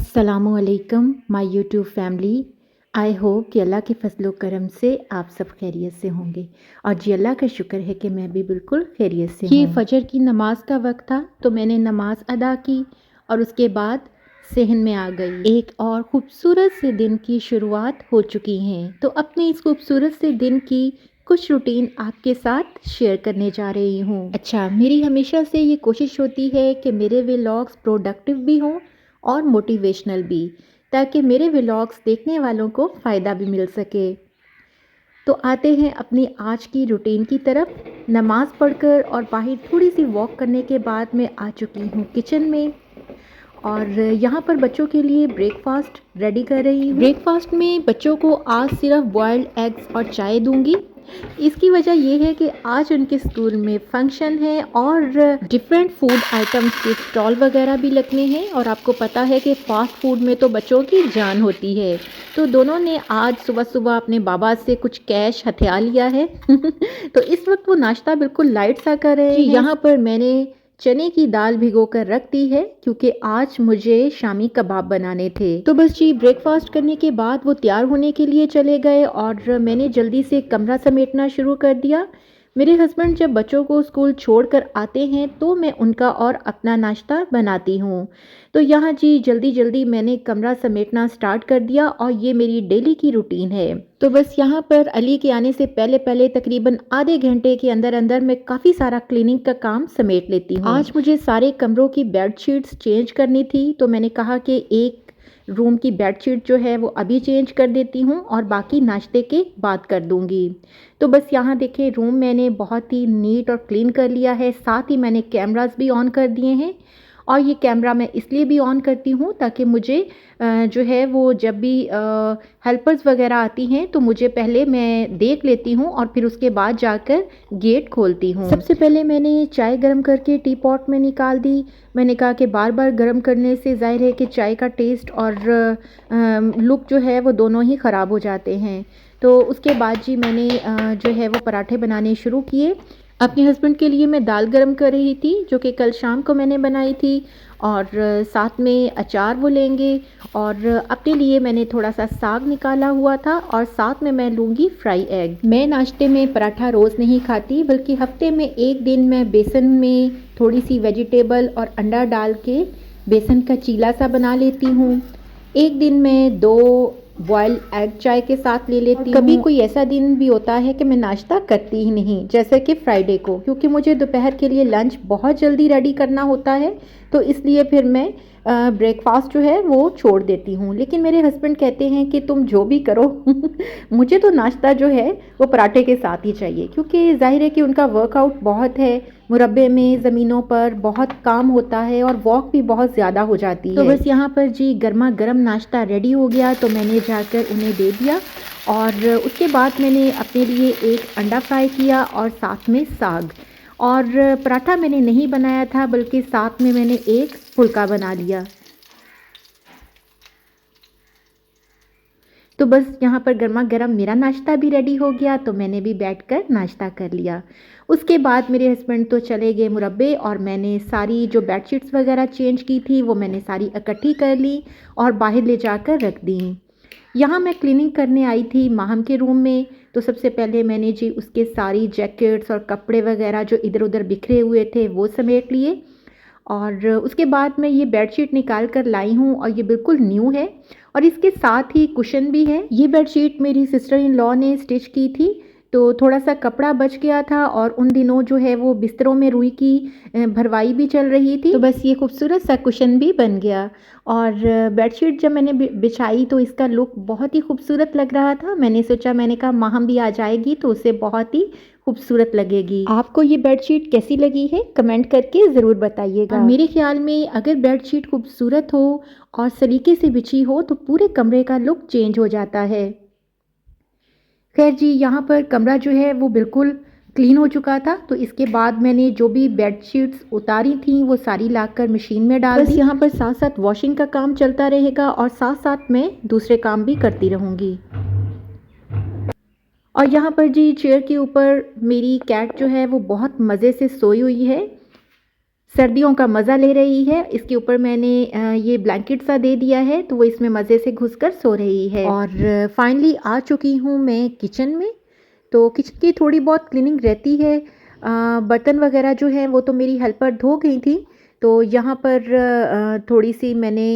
अस्सलामुअलैकुम my YouTube family. I hope कि अल्लाह के फजलो करम से आप सब खैरियत से होंगे और जी अल्लाह का शुक्र है कि मैं भी बिल्कुल खैरियत से हूँ। फजर की नमाज का वक्त था तो मैंने नमाज अदा की और उसके बाद सहन में आ गई। एक और ख़ूबसूरत से दिन की शुरुआत हो चुकी है, तो अपने इस खूबसूरत से दिन की कुछ रूटीन आपके साथ शेयर करने जा रही हूँ। अच्छा, मेरी हमेशा से ये कोशिश होती है कि मेरे व्लॉग्स प्रोडक्टिव भी हों और मोटिवेशनल भी, ताकि मेरे व्लॉग्स देखने वालों को फ़ायदा भी मिल सके। तो आते हैं अपनी आज की रूटीन की तरफ। नमाज़ पढ़कर और बाहर थोड़ी सी वॉक करने के बाद मैं आ चुकी हूँ किचन में और यहाँ पर बच्चों के लिए ब्रेकफास्ट रेडी कर रही हूँ। ब्रेकफास्ट में बच्चों को आज सिर्फ बॉयल्ड एग्स और चाय दूंगी। इसकी वजह यह है कि आज उनके स्कूल में फंक्शन है और डिफरेंट फूड आइटम्स के स्टॉल वगैरह भी लगने हैं और आपको पता है कि फास्ट फूड में तो बच्चों की जान होती है। तो दोनों ने आज सुबह सुबह अपने बाबा से कुछ कैश हथिया लिया है तो इस वक्त वो नाश्ता बिल्कुल लाइट सा कर रहे हैं। यहाँ पर मैंने चने की दाल भिगोकर रख दी है क्योंकि आज मुझे शामी कबाब बनाने थे। तो बस जी ब्रेकफास्ट करने के बाद वो तैयार होने के लिए चले गए और मैंने जल्दी से कमरा समेटना शुरू कर दिया। मेरे हस्बैंड जब बच्चों को स्कूल छोड़कर आते हैं तो मैं उनका और अपना नाश्ता बनाती हूँ। तो यहाँ जी जल्दी जल्दी मैंने कमरा समेटना स्टार्ट कर दिया और ये मेरी डेली की रूटीन है। तो बस यहाँ पर अली के आने से पहले पहले तकरीबन आधे घंटे के अंदर अंदर मैं काफ़ी सारा क्लीनिंग का काम समेट लेती हूँ। आज मुझे सारे कमरों की बेडशीट्स चेंज करनी थी, तो मैंने कहा कि एक रूम की बेडशीट जो है वो अभी चेंज कर देती हूँ और बाकी नाश्ते के बाद कर दूँगी। तो बस यहाँ देखें रूम मैंने बहुत ही नीट और क्लीन कर लिया है। साथ ही मैंने कैमरास भी ऑन कर दिए हैं और ये कैमरा मैं इसलिए भी ऑन करती हूँ ताकि मुझे जो है वो जब भी हेल्पर्स वगैरह आती हैं तो मुझे पहले मैं देख लेती हूँ और फिर उसके बाद जाकर गेट खोलती हूँ। सबसे पहले मैंने चाय गर्म करके टी पॉट में निकाल दी। मैंने कहा कि बार बार गर्म करने से जाहिर है कि चाय का टेस्ट और लुक जो है वो दोनों ही ख़राब हो जाते हैं। तो उसके बाद जी मैंने जो है वो पराठे बनाने शुरू किए। अपने हस्बैंड के लिए मैं दाल गरम कर रही थी जो कि कल शाम को मैंने बनाई थी और साथ में अचार वो लेंगे और अपने लिए मैंने थोड़ा सा साग निकाला हुआ था और साथ में मैं लूँगी फ्राई एग। मैं नाश्ते में पराठा रोज़ नहीं खाती बल्कि हफ्ते में एक दिन मैं बेसन में थोड़ी सी वेजिटेबल और अंडा डाल के बेसन का चीला सा बना लेती हूँ। एक दिन मैं 2 बॉयल एग चाय के साथ ले लेती हूँ। कभी कोई ऐसा दिन भी होता है कि मैं नाश्ता करती ही नहीं, जैसे कि फ्राइडे को, क्योंकि मुझे दोपहर के लिए लंच बहुत जल्दी रेडी करना होता है तो इसलिए फिर मैं ब्रेकफास्ट जो है वो छोड़ देती हूँ। लेकिन मेरे हस्बैंड कहते हैं कि तुम जो भी करो मुझे तो नाश्ता जो है वो पराठे के साथ ही चाहिए, क्योंकि जाहिर है कि उनका वर्कआउट बहुत है, मुरब्बे में ज़मीनों पर बहुत काम होता है और वॉक भी बहुत ज़्यादा हो जाती है। तो बस यहाँ पर जी गर्मा गर्म नाश्ता रेडी हो गया तो मैंने जाकर उन्हें दे दिया और उसके बाद मैंने अपने लिए एक अंडा फ्राई किया और साथ में साग। और पराठा मैंने नहीं बनाया था बल्कि साथ में मैंने एक फुल्का बना लिया। तो बस यहाँ पर गर्मा गर्म मेरा नाश्ता भी रेडी हो गया तो मैंने भी बैठकर नाश्ता कर लिया। उसके बाद मेरे हस्बैंड तो चले गए मुरब्बे और मैंने सारी जो बेडशीट्स वगैरह चेंज की थी वो मैंने सारी इकट्ठी कर ली और बाहर ले जाकर रख दी। यहाँ मैं क्लीनिंग करने आई थी माहम के रूम में, तो सबसे पहले मैंने जी उसके सारी जैकेट्स और कपड़े वगैरह जो इधर उधर बिखरे हुए थे वो समेट लिए और उसके बाद मैं ये बेडशीट निकाल कर लाई हूँ और ये बिल्कुल न्यू है और इसके साथ ही कुशन भी है। ये बेडशीट मेरी सिस्टर इन लॉ ने स्टिच की थी, तो थोड़ा सा कपड़ा बच गया था और उन दिनों जो है वो बिस्तरों में रुई की भरवाई भी चल रही थी, तो बस ये खूबसूरत सा कुशन भी बन गया। और बेडशीट जब मैंने बिछाई तो इसका लुक बहुत ही खूबसूरत लग रहा था। मैंने सोचा, मैंने कहा माहम भी आ जाएगी तो उसे बहुत ही खूबसूरत लगेगी। आपको ये बेडशीट कैसी लगी है कमेंट करके ज़रूर बताइएगा। मेरे ख्याल में अगर बेडशीट खूबसूरत हो और सलीके से बिछी हो तो पूरे कमरे का लुक चेंज हो जाता है। खैर जी यहाँ पर कमरा जो है वो बिल्कुल क्लीन हो चुका था, तो इसके बाद मैंने जो भी बेडशीट्स उतारी थी वो सारी लाकर मशीन में डाल दी। यहाँ पर साथ साथ वॉशिंग का काम चलता रहेगा और साथ साथ मैं दूसरे काम भी करती रहूँगी। और यहाँ पर जी चेयर के ऊपर मेरी कैट जो है वो बहुत मज़े से सोई हुई है। सर्दियों का मज़ा ले रही है। इसके ऊपर मैंने ये ब्लैंकेट सा दे दिया है तो वो इसमें मज़े से घुसकर सो रही है। और फाइनली आ चुकी हूँ मैं किचन में। तो किचन की थोड़ी बहुत क्लीनिंग रहती है। बर्तन वगैरह जो है वो तो मेरी हेल्पर धो गई थी। तो यहाँ पर थोड़ी सी मैंने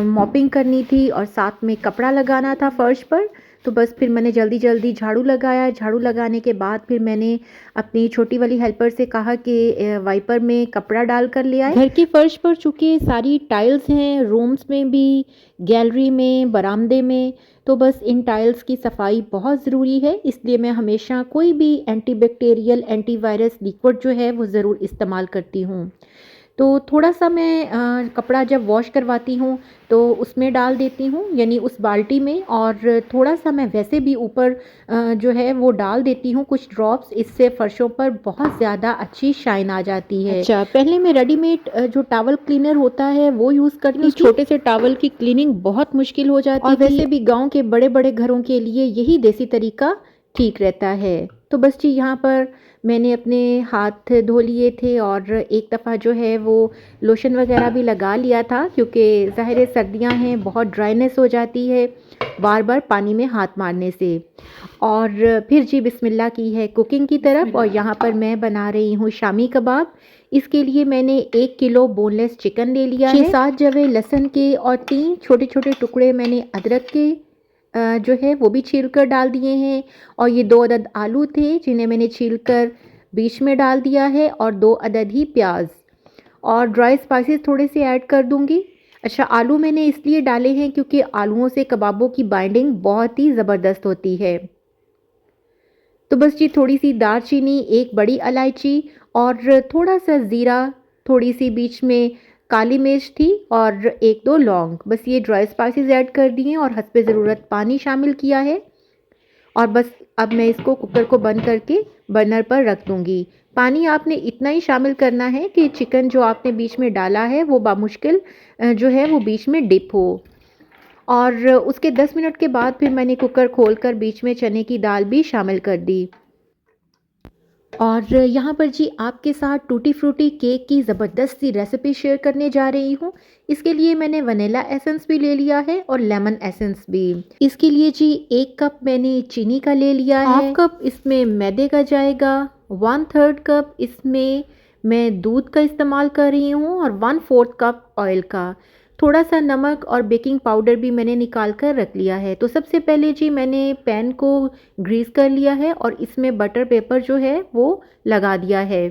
मॉपिंग करनी थी और साथ में कपड़ा लगाना था फर्श पर। तो बस फिर मैंने जल्दी जल्दी झाड़ू लगाया। झाड़ू लगाने के बाद फिर मैंने अपनी छोटी वाली हेल्पर से कहा कि वाइपर में कपड़ा डाल कर ले आए। घर के फर्श पर चूँकि सारी टाइल्स हैं, रूम्स में भी, गैलरी में, बरामदे में, तो बस इन टाइल्स की सफाई बहुत ज़रूरी है। इसलिए मैं हमेशा कोई भी एंटीबैक्टीरियल, एंटीवायरस लिक्विड जो है वो ज़रूर इस्तेमाल करती हूँ। तो थोड़ा सा मैं कपड़ा जब वॉश करवाती हूँ तो उसमें डाल देती हूँ, यानी उस बाल्टी में, और थोड़ा सा मैं वैसे भी ऊपर जो है वो डाल देती हूँ कुछ ड्रॉप्स। इससे फ़र्शों पर बहुत ज़्यादा अच्छी शाइन आ जाती है। अच्छा, पहले मैं रेडीमेड जो टॉवल क्लीनर होता है वो यूज़ करती थी। छोटे से टॉवल की क्लीनिंग बहुत मुश्किल हो जाती थी, और वैसे भी गाँव के बड़े बड़े घरों के लिए यही देसी तरीका ठीक रहता है। तो बस जी, यहाँ पर मैंने अपने हाथ धो लिए थे और एक दफ़ा जो है वो लोशन वगैरह भी लगा लिया था, क्योंकि ज़ाहिर है सर्दियाँ हैं, बहुत ड्राइनेस हो जाती है बार बार पानी में हाथ मारने से। और फिर जी बिस्मिल्लाह की है कुकिंग की तरफ। और यहाँ पर मैं बना रही हूँ शामी कबाब। इसके लिए मैंने 1 किलो बोनलेस चिकन ले लिया है, 6-7 जवे लहसुन के और 3 छोटे छोटे टुकड़े मैंने अदरक के जो है वो भी छील कर डाल दिए हैं। और ये 2 अदद आलू थे जिन्हें मैंने छील कर बीच में डाल दिया है, और 2 अदद ही प्याज, और ड्राई स्पाइसेस थोड़े से ऐड कर दूंगी। अच्छा, आलू मैंने इसलिए डाले हैं क्योंकि आलूओं से कबाबों की बाइंडिंग बहुत ही ज़बरदस्त होती है। तो बस जी, थोड़ी सी दालचीनी, 1 बड़ी इलायची और थोड़ा सा ज़ीरा, थोड़ी सी बीच में काली मिर्च थी और 1-2 लौंग, बस ये ड्राई स्पाइसेस ऐड कर दिए और हस्बे ज़रूरत पानी शामिल किया है। और बस अब मैं इसको कुकर को बंद करके बर्नर पर रख दूंगी। पानी आपने इतना ही शामिल करना है कि चिकन जो आपने बीच में डाला है वो बामुश्किल जो है वो बीच में डिप हो। और उसके 10 मिनट के बाद फिर मैंने कुकर खोलकर बीच में चने की दाल भी शामिल कर दी। और यहाँ पर जी आपके साथ टूटी फ्रूटी केक की ज़बरदस्त सी रेसिपी शेयर करने जा रही हूँ। इसके लिए मैंने वनीला एसेंस भी ले लिया है और लेमन एसेंस भी। इसके लिए जी 1 कप मैंने चीनी का ले लिया है, 1/2 कप इसमें मैदे का जाएगा, 1/3 कप इसमें मैं दूध का इस्तेमाल कर रही हूँ और 1/4 कप ऑयल का। थोड़ा सा नमक और बेकिंग पाउडर भी मैंने निकाल कर रख लिया है। तो सबसे पहले जी मैंने पैन को ग्रीस कर लिया है और इसमें बटर पेपर जो है वो लगा दिया है।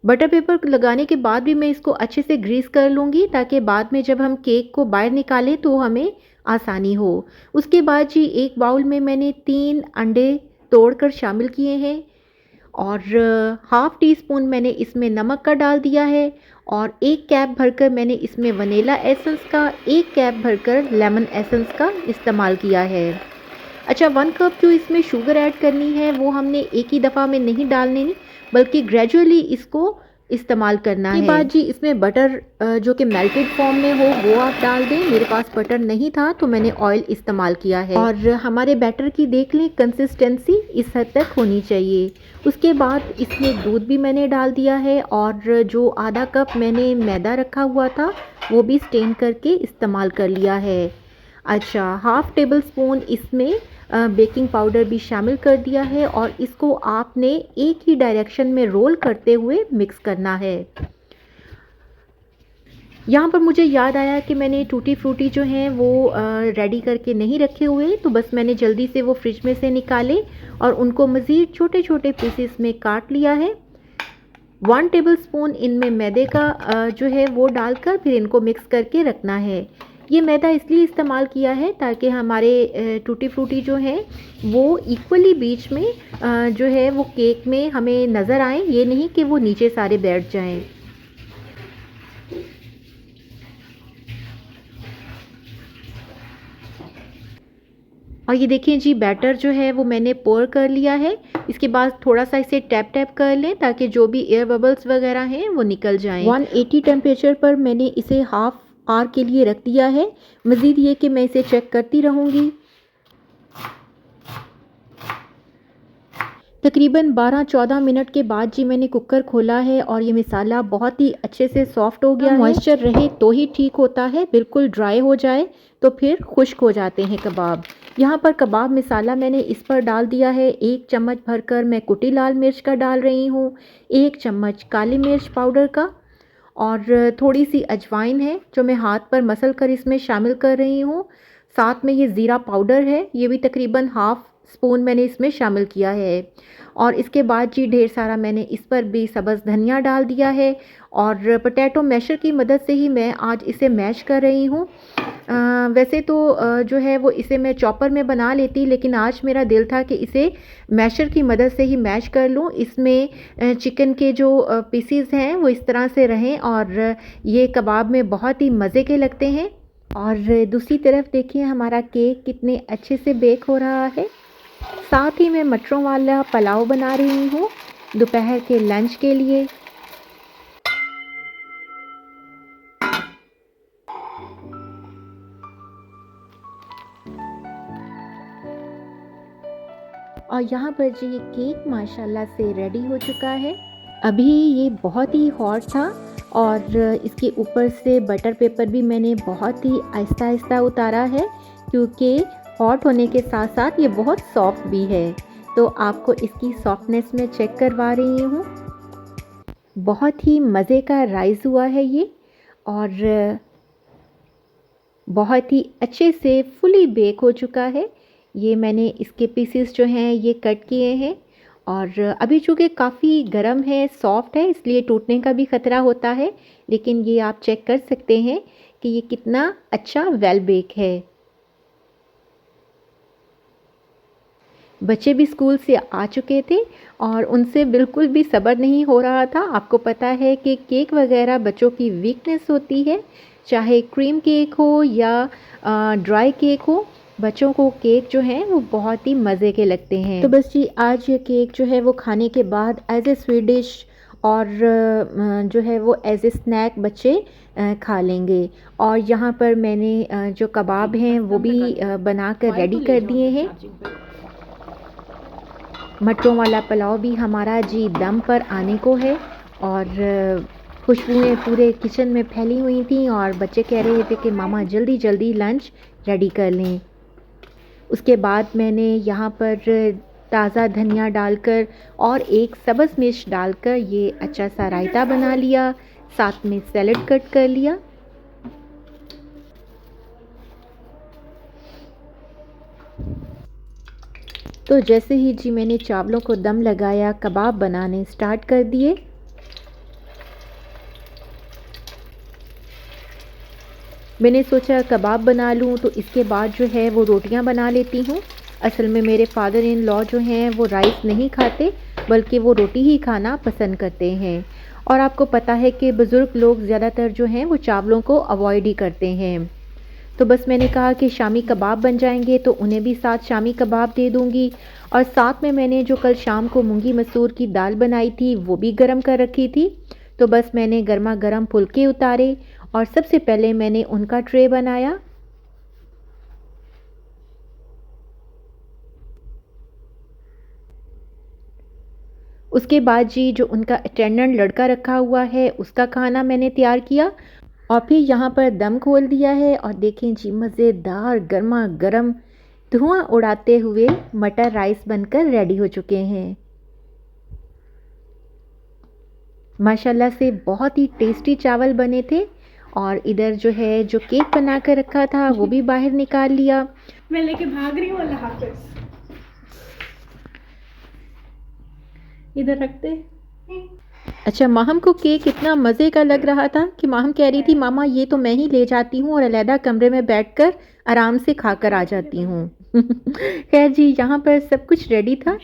बटर पेपर लगाने के बाद भी मैं इसको अच्छे से ग्रीस कर लूँगी, ताकि बाद में जब हम केक को बाहर निकालें तो हमें आसानी हो। उसके बाद जी एक बाउल में मैंने 3 अंडे तोड़कर शामिल किए हैं और हाफ़ टी स्पून मैंने इसमें नमक का डाल दिया है, और 1 कैप भरकर मैंने इसमें वनीला एसेंस का, 1 कैप भरकर लेमन एसेंस का इस्तेमाल किया है। अच्छा, 1 कप जो इसमें शुगर ऐड करनी है वो हमने एक ही दफ़ा में नहीं डालनी, बल्कि ग्रेजुअली इसको इस्तेमाल करना है। बाद जी इसमें बटर जो कि मेल्टेड फॉर्म में हो वो आप डाल दें। मेरे पास बटर नहीं था तो मैंने ऑयल इस्तेमाल किया है। और हमारे बैटर की देख लें कंसिस्टेंसी इस हद तक होनी चाहिए। उसके बाद इसमें दूध भी मैंने डाल दिया है, और जो आधा कप मैंने मैदा रखा हुआ था वो भी स्टेन करके इस्तेमाल कर लिया है। अच्छा, हाफ़ टेबल स्पून इसमें बेकिंग पाउडर भी शामिल कर दिया है, और इसको आपने एक ही डायरेक्शन में रोल करते हुए मिक्स करना है। यहाँ पर मुझे याद आया कि मैंने टूटी फ्रूटी जो हैं वो रेडी करके नहीं रखे हुए, तो बस मैंने जल्दी से वो फ्रिज में से निकाले और उनको मज़ीद छोटे छोटे पीसेस में काट लिया है। 1 टेबल स्पून इनमें मैदे का जो है वो डालकर फिर इनको मिक्स करके रखना है। ये मैदा इसलिए इस्तेमाल किया है ताकि हमारे टूटी फ्रूटी जो हैं वो इक्वली बीच में जो है वो केक में हमें नज़र आए, ये नहीं कि वो नीचे सारे बैठ जाएं। और ये देखिए जी, बैटर जो है वो मैंने पोर कर लिया है। इसके बाद थोड़ा सा इसे टैप टैप कर लें ताकि जो भी एयर बबल्स वगैरह हैं वो निकल जाएं। 180 टेम्परेचर पर मैंने इसे हाफ आवर के लिए रख दिया है। मज़ीद ये कि मैं इसे चेक करती रहूँगी। तकरीबन 12-14 मिनट के बाद जी मैंने कुकर खोला है और ये मसाला बहुत ही अच्छे से सॉफ्ट हो गया है। मॉइस्चर रहे तो ही ठीक होता है, बिल्कुल ड्राई हो जाए तो फिर खुश्क हो जाते हैं कबाब। यहाँ पर कबाब मसाला मैंने इस पर डाल दिया है। 1 चम्मच भरकर मैं कुटी लाल मिर्च का डाल रही हूँ, 1 चम्मच काली मिर्च पाउडर का और थोड़ी सी अजवाइन है जो मैं हाथ पर मसल कर इसमें शामिल कर रही हूँ। साथ में ये ज़ीरा पाउडर है, ये भी तकरीबन हाफ़ स्पून मैंने इसमें शामिल किया है। और इसके बाद जी ढेर सारा मैंने इस पर भी सब्ज़ धनिया डाल दिया है और पोटैटो मैशर की मदद से ही मैं आज इसे मैश कर रही हूँ। वैसे तो जो है वो इसे मैं चॉपर में बना लेती, लेकिन आज मेरा दिल था कि इसे मैशर की मदद से ही मैश कर लूँ। इसमें चिकन के जो पीसीज हैं वो इस तरह से रहें और ये कबाब में बहुत ही मज़े के लगते हैं। और दूसरी तरफ देखिए हमारा केक कितने अच्छे से बेक हो रहा है। साथ ही मैं मटरों वाला पुलाव बना रही हूँ दोपहर के लंच के लिए। और यहाँ पर जी ये केक माशाल्लाह से रेडी हो चुका है। अभी ये बहुत ही हॉट था और इसके ऊपर से बटर पेपर भी मैंने बहुत ही आहिस्ता आहिस्ता उतारा है, क्योंकि हॉट होने के साथ साथ ये बहुत सॉफ्ट भी है। तो आपको इसकी सॉफ्टनेस में चेक करवा रही हूँ। बहुत ही मज़े का राइस हुआ है ये और बहुत ही अच्छे से फुली बेक हो चुका है। ये मैंने इसके पीसेस जो हैं ये कट किए हैं और अभी चूँकि काफ़ी गर्म है, सॉफ्ट है, इसलिए टूटने का भी ख़तरा होता है, लेकिन ये आप चेक कर सकते हैं कि ये कितना अच्छा वेल बेक है। बच्चे भी स्कूल से आ चुके थे और उनसे बिल्कुल भी सब्र नहीं हो रहा था। आपको पता है कि केक वगैरह बच्चों की वीकनेस होती है, चाहे क्रीम केक हो या ड्राई केक हो, बच्चों को केक जो हैं वो बहुत ही मज़े के लगते हैं। तो बस जी आज ये केक जो है वो खाने के बाद एज ए स्वीट डिश और जो है वो एज ए स्नैक बच्चे खा लेंगे। और यहाँ पर मैंने जो कबाब हैं वो भी बना कर रेडी कर दिए हैं। मटरों वाला पुलाव भी हमारा जी दम पर आने को है और खुशबुएं पूरे किचन में फैली हुई थी और बच्चे कह रहे थे कि मामा जल्दी जल्दी लंच रेडी कर लें। उसके बाद मैंने यहाँ पर ताज़ा धनिया डालकर और एक सब्ज़ मिर्च डालकर ये अच्छा सा रायता बना लिया, साथ में सैलेड कट कर लिया। तो जैसे ही जी मैंने चावलों को दम लगाया, कबाब बनाने स्टार्ट कर दिए। मैंने सोचा कबाब बना लूं तो इसके बाद जो है वो रोटियां बना लेती हूं। असल में मेरे फादर इन लॉ जो हैं वो राइस नहीं खाते, बल्कि वो रोटी ही खाना पसंद करते हैं। और आपको पता है कि बुज़ुर्ग लोग ज़्यादातर जो हैं वो चावलों को अवॉइड ही करते हैं। तो बस मैंने कहा कि शामी कबाब बन जाएंगे तो उन्हें भी साथ शामी कबाब दे दूंगी। और साथ में मैंने जो कल शाम को मूंगी मसूर की दाल बनाई थी वो भी गरम कर रखी थी। तो बस मैंने गर्मा गर्म फुलके उतारे और सबसे पहले मैंने उनका ट्रे बनाया। उसके बाद जी जो उनका अटेंडेंट लड़का रखा हुआ है उसका खाना मैंने तैयार किया और फिर यहाँ पर दम खोल दिया है। और देखें जी मज़ेदार गर्मा गर्म धुआं उड़ाते हुए मटर राइस बनकर रेडी हो चुके हैं। माशाल्लाह से बहुत ही टेस्टी चावल बने थे। और इधर जो है जो केक बना कर रखा था वो भी बाहर निकाल लिया। मैं लेके भाग रही हूँ। अल्लाह हाफिज़। इधर रखते। अच्छा, माहम को केक इतना मज़े का लग रहा था कि माहम कह रही थी मामा ये तो मैं ही ले जाती हूँ और अलहदा कमरे में बैठकर आराम से खाकर आ जाती हूँ। खैर जी यहाँ पर सब कुछ रेडी था।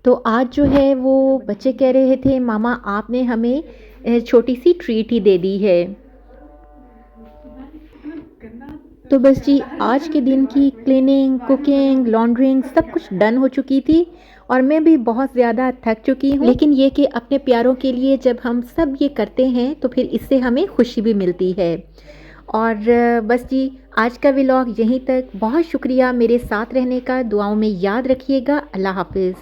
तो आज जो है वो बच्चे कह रहे थे मामा आपने हमें छोटी सी ट्रीट ही दे दी है। तो बस जी आज के दिन की क्लीनिंग, कुकिंग, लॉन्ड्रिंग सब कुछ डन हो चुकी थी और मैं भी बहुत ज़्यादा थक चुकी हूँ। लेकिन ये कि अपने प्यारों के लिए जब हम सब ये करते हैं तो फिर इससे हमें खुशी भी मिलती है। और बस जी आज का व्लॉग यहीं तक। बहुत शुक्रिया मेरे साथ रहने का। दुआओं में याद रखिएगा। अल्लाह हाफ़िज़।